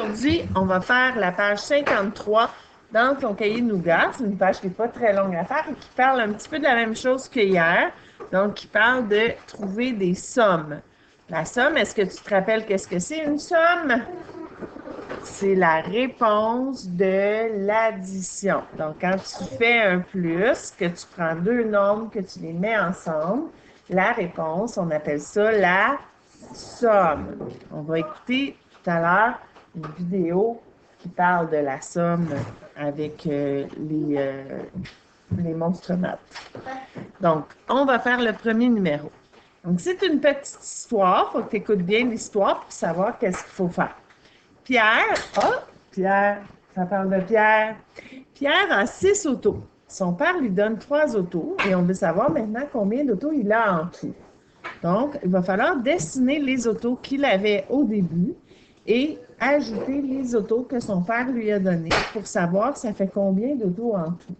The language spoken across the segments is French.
Aujourd'hui, on va faire la page 53 dans ton cahier de Nougat. C'est une page qui n'est pas très longue à faire et qui parle un petit peu de la même chose que hier. Donc, qui parle de trouver des sommes. La somme, est-ce que tu te rappelles qu'est-ce que c'est une somme? C'est la réponse de l'addition. Donc, quand tu fais un plus, que tu prends deux nombres, que tu les mets ensemble, la réponse, on appelle ça la somme. On va écouter tout à l'heure une vidéo qui parle de la somme avec les monstres maths. Donc, on va faire le premier numéro. Donc, c'est une petite histoire. Il faut que tu écoutes bien l'histoire pour savoir qu'est-ce qu'il faut faire. Pierre, Pierre, ça parle de Pierre. Pierre a 6 autos. Son père lui donne 3 autos et on veut savoir maintenant combien d'autos il a en tout. Donc, il va falloir dessiner les autos qu'il avait au début et ajouter les autos que son père lui a données pour savoir ça fait combien d'autos en tout.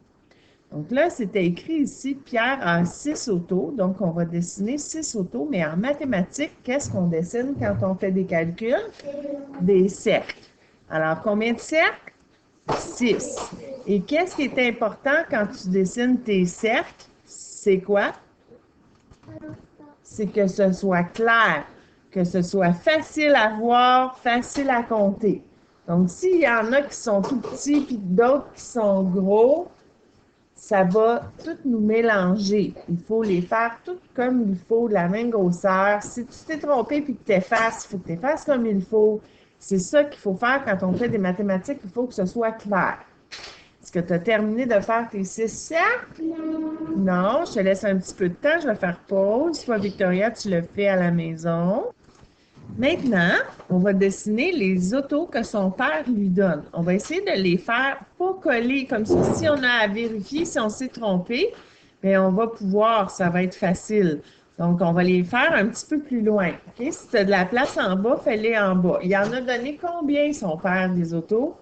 Donc là, c'était écrit ici, Pierre a 6 autos. Donc, on va dessiner 6 autos, mais en mathématiques, qu'est-ce qu'on dessine quand on fait des calculs? Des cercles. Alors, combien de cercles? 6. Et qu'est-ce qui est important quand tu dessines tes cercles? C'est quoi? C'est que ce soit clair, que ce soit facile à voir, facile à compter. Donc, s'il y en a qui sont tout petits puis d'autres qui sont gros, ça va tout nous mélanger. Il faut les faire tout comme il faut, de la même grosseur. Si tu t'es trompé puis que tu effaces, il faut que tu effaces comme il faut. C'est ça qu'il faut faire quand on fait des mathématiques. Il faut que ce soit clair. Est-ce que tu as terminé de faire tes 6 cercles? Non, je te laisse un petit peu de temps. Je vais faire pause. Toi, Victoria, tu le fais à la maison. Maintenant, on va dessiner les autos que son père lui donne. On va essayer de les faire pas coller comme ça. Si on a à vérifier si on s'est trompé, bien, on va pouvoir, ça va être facile. Donc, on va les faire un petit peu plus loin. Okay? Si tu as de la place en bas, fais-les en bas. Il en a donné combien, son père, des autos?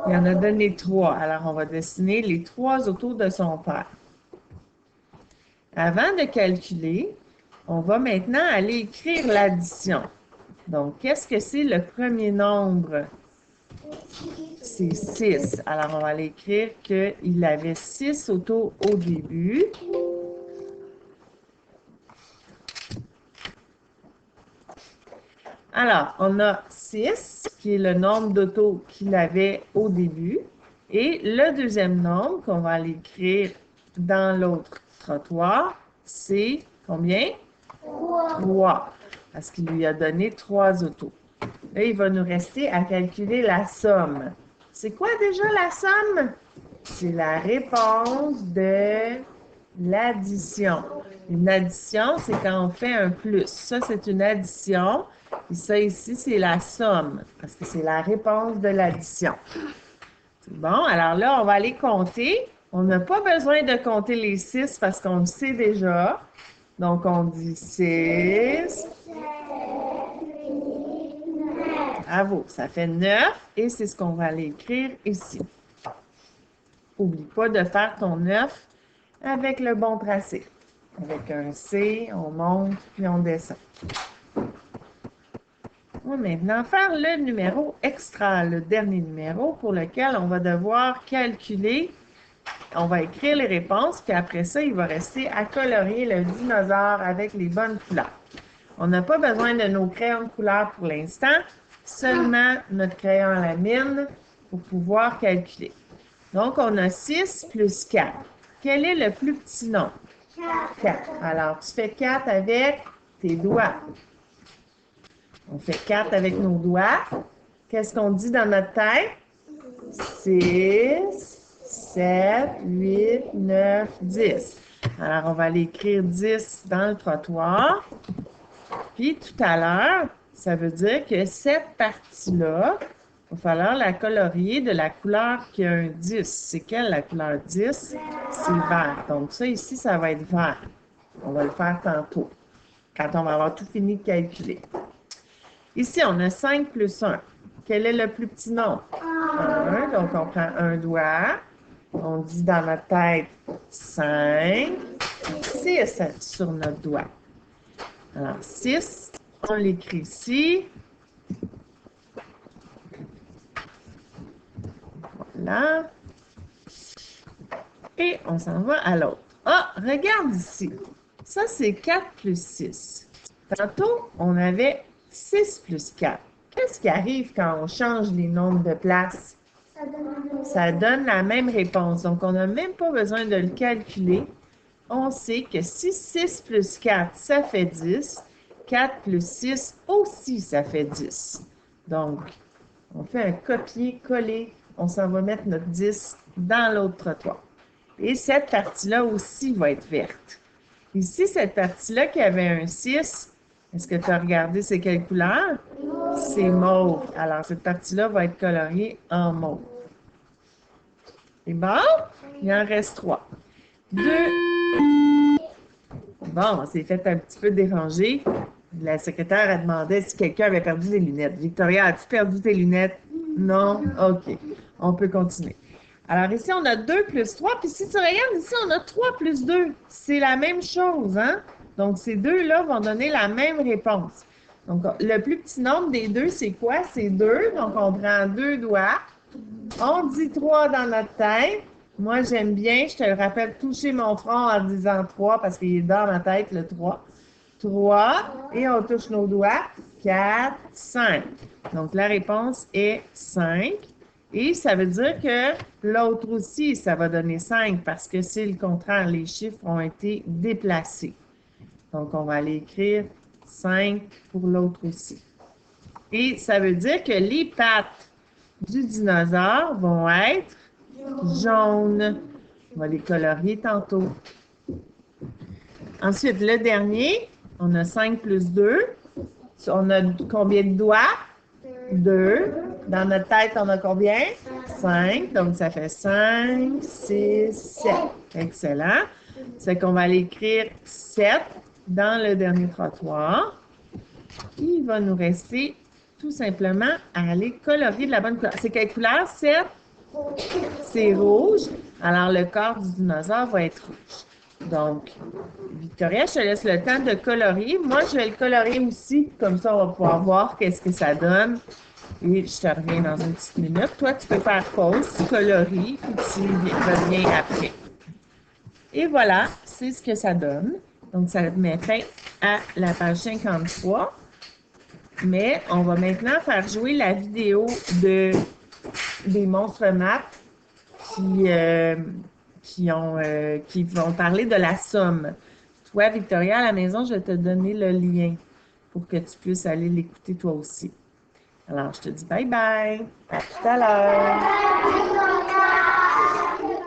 Il en a donné 3. Alors, on va dessiner les 3 autos de son père. Avant de calculer, on va maintenant aller écrire l'addition. Donc, qu'est-ce que c'est le premier nombre? C'est 6. Alors, on va aller écrire qu'il avait 6 autos au début. Alors, on a 6, qui est le nombre d'autos qu'il avait au début. Et le deuxième nombre qu'on va aller écrire dans l'autre trottoir, c'est combien? 3. Parce qu'il lui a donné 3 autos. Là, il va nous rester à calculer la somme. C'est quoi déjà la somme? C'est la réponse de l'addition. Une addition, c'est quand on fait un plus. Ça, c'est une addition. Et ça ici, c'est la somme, parce que c'est la réponse de l'addition. C'est bon, alors là, on va aller compter. On n'a pas besoin de compter les 6 parce qu'on le sait déjà. Donc, on dit 6. Bravo, ça fait 9 et c'est ce qu'on va aller écrire ici. N'oublie pas de faire ton 9 avec le bon tracé. Avec un C, on monte puis on descend. On va maintenant faire le numéro extra, le dernier numéro pour lequel on va devoir calculer. On va écrire les réponses, puis après ça, il va rester à colorier le dinosaure avec les bonnes couleurs. On n'a pas besoin de nos crayons de couleur pour l'instant, seulement notre crayon à la mine pour pouvoir calculer. Donc, on a 6 plus 4. Quel est le plus petit nombre? 4. Alors, tu fais 4 avec tes doigts. On fait 4 avec nos doigts. Qu'est-ce qu'on dit dans notre tête? 6, 7, 8, 9, 10. Alors, on va aller écrire 10 dans le trottoir. Puis, tout à l'heure, ça veut dire que cette partie-là, il va falloir la colorier de la couleur qui a un 10. C'est quelle la couleur 10? C'est vert. Donc, ça ici, ça va être vert. On va le faire tantôt, quand on va avoir tout fini de calculer. Ici, on a 5 plus 1. Quel est le plus petit nombre? 1. Donc, on prend un doigt. On dit dans notre tête 5. 6 sur notre doigt. Alors, 6, on l'écrit ici. Voilà. Et on s'en va à l'autre. Ah, regarde ici. Ça, c'est 4 plus 6. Tantôt, on avait 6 plus 4. Qu'est-ce qui arrive quand on change les nombres de place? Ça donne la même réponse. Donc, on n'a même pas besoin de le calculer. On sait que si 6 plus 4, ça fait 10, 4 plus 6 aussi, ça fait 10. Donc, on fait un copier-coller. On s'en va mettre notre 10 dans l'autre trottoir. Et cette partie-là aussi va être verte. Ici, cette partie-là qui avait un 6, est-ce que tu as regardé c'est quelle couleur? C'est mauve. Alors, cette partie-là va être coloriée en mauve. C'est bon? Il en reste 3. 2. Bon, on s'est fait un petit peu déranger. La secrétaire a demandé si quelqu'un avait perdu des lunettes. Victoria, as-tu perdu tes lunettes? Non? OK. On peut continuer. Alors ici, on a 2 plus 3. Puis si tu regardes ici, on a 3 plus 2. C'est la même chose, hein? Donc, ces deux-là vont donner la même réponse. Donc, le plus petit nombre des deux, c'est quoi? C'est 2. Donc, on prend 2 doigts. On dit 3 dans notre tête. Moi, j'aime bien, je te le rappelle, toucher mon front en disant 3 parce qu'il est dans ma tête, le 3. 3. Et on touche nos doigts. 4, 5. Donc, la réponse est 5. Et ça veut dire que l'autre aussi, ça va donner 5 parce que c'est le contraire. Les chiffres ont été déplacés. Donc, on va aller écrire 5 pour l'autre aussi. Et ça veut dire que les pattes du dinosaure vont être jaunes. On va les colorier tantôt. Ensuite, le dernier, on a 5 plus 2. On a combien de doigts? 2. Dans notre tête, on a combien? 5. Donc, ça fait 5, 6, 7. Excellent. C'est qu'on va aller écrire 7 dans le dernier trottoir. Il va nous rester tout simplement à aller colorier de la bonne couleur. C'est quelle couleur? 7? C'est rouge. Alors, le corps du dinosaure va être rouge. Donc, Victoria, je te laisse le temps de colorier. Moi, je vais le colorier aussi. Comme ça, on va pouvoir voir qu'est-ce que ça donne. Et je te reviens dans une petite minute. Toi, tu peux faire pause, tu colories, puis tu reviens après. Et voilà, c'est ce que ça donne. Donc, ça met fin à la page 53. Mais on va maintenant faire jouer la vidéo des monstres maths qui vont parler de la somme. Toi, Victoria, à la maison, je vais te donner le lien pour que tu puisses aller l'écouter toi aussi. Alors, je te dis bye bye. À tout à l'heure.